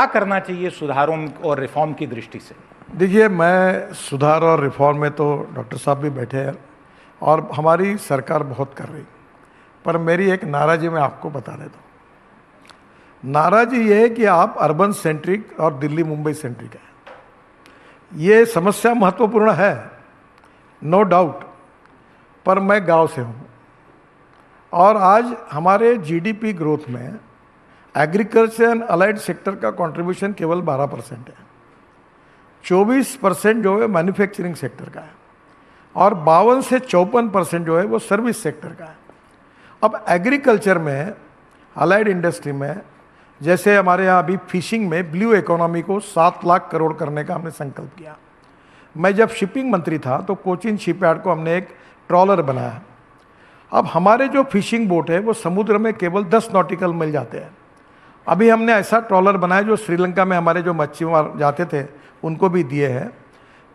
क्या करना चाहिए सुधारों और रिफॉर्म की दृष्टि से? देखिए, मैं सुधार और रिफॉर्म में तो डॉक्टर साहब भी बैठे हैं और हमारी सरकार बहुत कर रही, पर मेरी एक नाराज़ी मैं आपको बता देता हूँ। नाराज़ी ये है कि आप अर्बन सेंट्रिक और दिल्ली मुंबई सेंट्रिक है। ये समस्या महत्वपूर्ण है, नो डाउट, पर मैं गांव से हूँ और आज हमारे जीडीपी ग्रोथ में एग्रीकल्चर एंड अलाइड सेक्टर का कंट्रीब्यूशन केवल 12% है। 24% जो है मैन्युफैक्चरिंग सेक्टर का है और 52 से 54% जो है वो सर्विस सेक्टर का है। अब एग्रीकल्चर में, अलाइड इंडस्ट्री में, जैसे हमारे यहाँ अभी फिशिंग में ब्लू इकोनॉमी को 7 लाख करोड़ करने का हमने संकल्प किया। मैं जब शिपिंग मंत्री था तो कोचिन शिपयार्ड को हमने एक ट्रॉलर बनाया। अब हमारे जो फिशिंग बोट है वो समुद्र में केवल 10 नॉटिकल माइल जाते हैं। अभी हमने ऐसा ट्रॉलर बनाया जो श्रीलंका में हमारे जो मच्छीमार जाते थे उनको भी दिए हैं,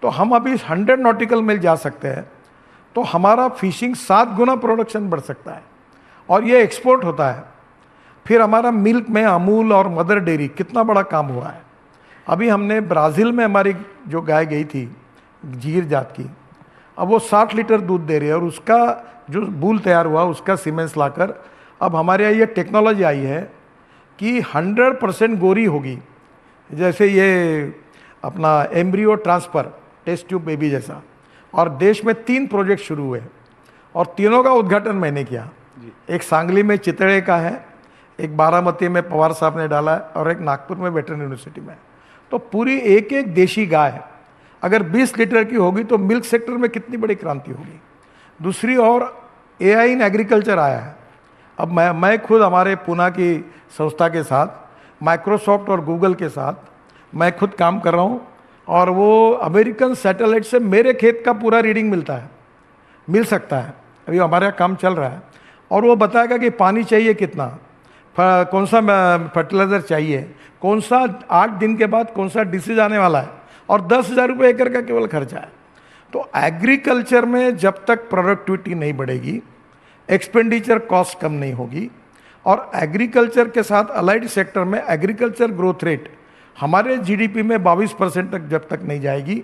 तो हम अभी 100 नॉटिकल माइल जा सकते हैं। तो हमारा फिशिंग 7 गुना प्रोडक्शन बढ़ सकता है और ये एक्सपोर्ट होता है। फिर हमारा मिल्क में अमूल और मदर डेयरी कितना बड़ा काम हुआ है। अभी हमने ब्राज़ील में हमारी जो गाय गई थी जीर जात की, अब वो 60 लीटर दूध दे रही है और उसका जो बूल तैयार हुआ उसका सीमेंस लाकर अब हमारे यहाँ ये टेक्नोलॉजी आई है कि 100% गोरी होगी। जैसे ये अपना embryo transfer test tube baby जैसा, और देश में 3 प्रोजेक्ट शुरू हुए और तीनों का उद्घाटन मैंने किया। एक सांगली में चितड़े का है, एक बारामती में पवार साहब ने डाला है और एक नागपुर में वेटरनरी यूनिवर्सिटी में। तो पूरी एक एक देशी गाय अगर 20 लीटर की होगी तो मिल्क सेक्टर में कितनी बड़ी क्रांति होगी। दूसरी ओर एआई इन एग्रीकल्चर आया है। अब मैं खुद हमारे पुणे की संस्था के साथ माइक्रोसॉफ्ट और गूगल के साथ मैं खुद काम कर रहा हूँ और वो अमेरिकन सैटेलाइट से मेरे खेत का पूरा रीडिंग मिल सकता है। अभी हमारे यहाँ काम चल रहा है और वो बताएगा कि पानी चाहिए कितना, कौन सा फर्टिलाइज़र चाहिए, कौन सा 8 दिन के बाद कौन सा डिसीज आने वाला है, और 10,000 रुपये एकड़ का केवल खर्चा है। तो एग्रीकल्चर में जब तक प्रोडक्टिविटी नहीं बढ़ेगी, एक्सपेंडिचर कॉस्ट कम नहीं होगी और एग्रीकल्चर के साथ अलाइड सेक्टर में एग्रीकल्चर ग्रोथ रेट हमारे जीडीपी में 22% तक जब तक नहीं जाएगी,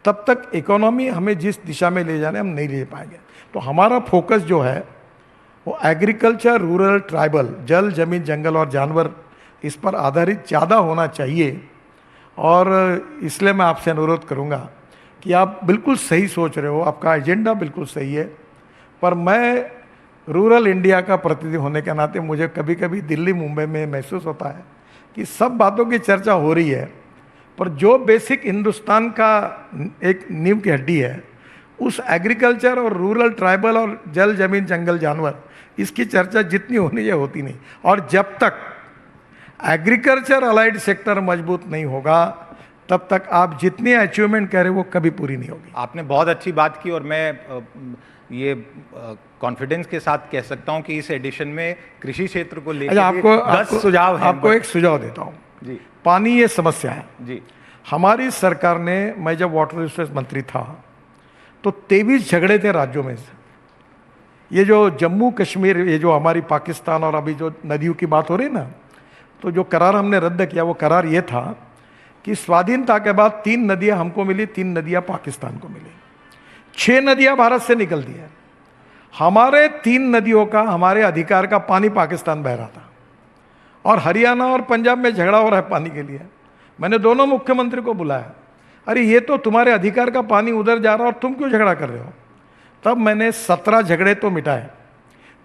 तब तक इकोनॉमी हमें जिस दिशा में ले जाने हम नहीं ले पाएंगे। तो हमारा फोकस जो है वो एग्रीकल्चर, रूरल, ट्राइबल, जल, जमीन, जंगल और जानवर, इस पर आधारित ज़्यादा होना चाहिए। और इसलिए मैं आपसे अनुरोध करूँगा कि आप बिल्कुल सही सोच रहे हो, आपका एजेंडा बिल्कुल सही है, पर मैं रूरल इंडिया का प्रतिनिधि होने के नाते मुझे कभी कभी दिल्ली मुंबई में महसूस होता है कि सब बातों की चर्चा हो रही है, पर जो बेसिक हिंदुस्तान का एक नींव की हड्डी है, उस एग्रीकल्चर और रूरल, ट्राइबल और जल, जमीन, जंगल, जानवर, इसकी चर्चा जितनी होनी है होती नहीं। और जब तक एग्रीकल्चर अलाइड सेक्टर मजबूत नहीं होगा तब तक आप जितनी अचीवमेंट कह रहे हो वो कभी पूरी नहीं होगी। आपने बहुत अच्छी बात की और मैं ये कॉन्फिडेंस के साथ कह सकता हूं कि इस एडिशन में कृषि क्षेत्र को लेकर आपको 10 सुझाव हैं। आपको एक सुझाव देता हूं जी। पानी ये समस्या है जी। हमारी सरकार ने, मैं जब वाटर रिसोर्स मंत्री था तो 23 झगड़े थे राज्यों में से। ये जो जम्मू कश्मीर, ये जो हमारी पाकिस्तान और अभी जो नदियों की बात हो रही है ना, तो जो करार हमने रद्द किया वो करार ये था कि स्वाधीनता के बाद 3 नदियां हमको मिली, 3 नदियां पाकिस्तान को मिली, 6 नदियां भारत से निकलती है। हमारे 3 नदियों का, हमारे अधिकार का पानी पाकिस्तान बह रहा था और हरियाणा और पंजाब में झगड़ा हो रहा है पानी के लिए। मैंने दोनों मुख्यमंत्री को बुलाया, अरे ये तो तुम्हारे अधिकार का पानी उधर जा रहा है और तुम क्यों झगड़ा कर रहे हो। तब मैंने 17 झगड़े तो मिटाए।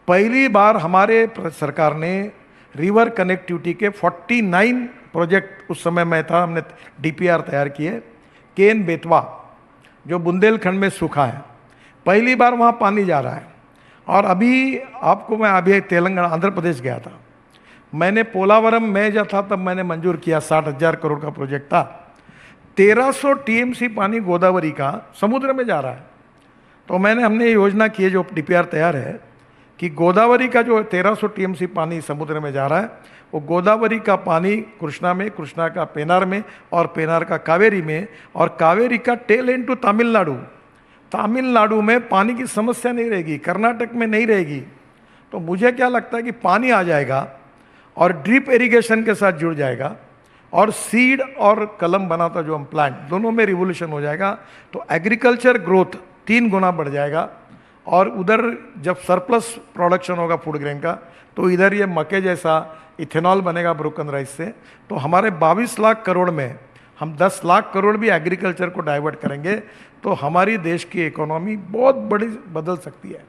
पहली बार हमारे सरकार ने रिवर कनेक्टिविटी के 49 प्रोजेक्ट, उस समय मैं था, हमने डीपीआर तैयार किए। केन बेतवा जो बुंदेलखंड में सूखा है, पहली बार वहाँ पानी जा रहा है। और अभी आपको, मैं अभी तेलंगाना, आंध्र प्रदेश गया था, मैंने पोलावरम में जब था तब मैंने मंजूर किया, 60,000 करोड़ का प्रोजेक्ट था। 1300 टीएमसी पानी गोदावरी का समुद्र में जा रहा है। तो हमने योजना की है, जो डीपीआर तैयार है, कि गोदावरी का जो 1300 टीएमसी पानी समुद्र में जा रहा है, वो गोदावरी का पानी कृष्णा में, कृष्णा का पेनार में, और पेनार का कावेरी में, और कावेरी का tail end to Tamil Nadu. Tamil Nadu में पानी की समस्या नहीं रहेगी, कर्नाटक में नहीं रहेगी। तो मुझे क्या लगता है कि पानी आ जाएगा और ड्रिप इरिगेशन के साथ जुड़ जाएगा और सीड और कलम बनाता जो हम प्लांट, दोनों में रिवोल्यूशन हो जाएगा। तो एग्रीकल्चर ग्रोथ 3 गुना बढ़ जाएगा। और उधर जब सरप्लस प्रोडक्शन होगा फूड ग्रेन का, तो इधर ये मक्के जैसा इथेनॉल बनेगा ब्रोकन राइस से। तो हमारे 22 लाख करोड़ में हम 10 लाख करोड़ भी एग्रीकल्चर को डाइवर्ट करेंगे, तो हमारी देश की इकोनॉमी बहुत बड़ी बदल सकती है।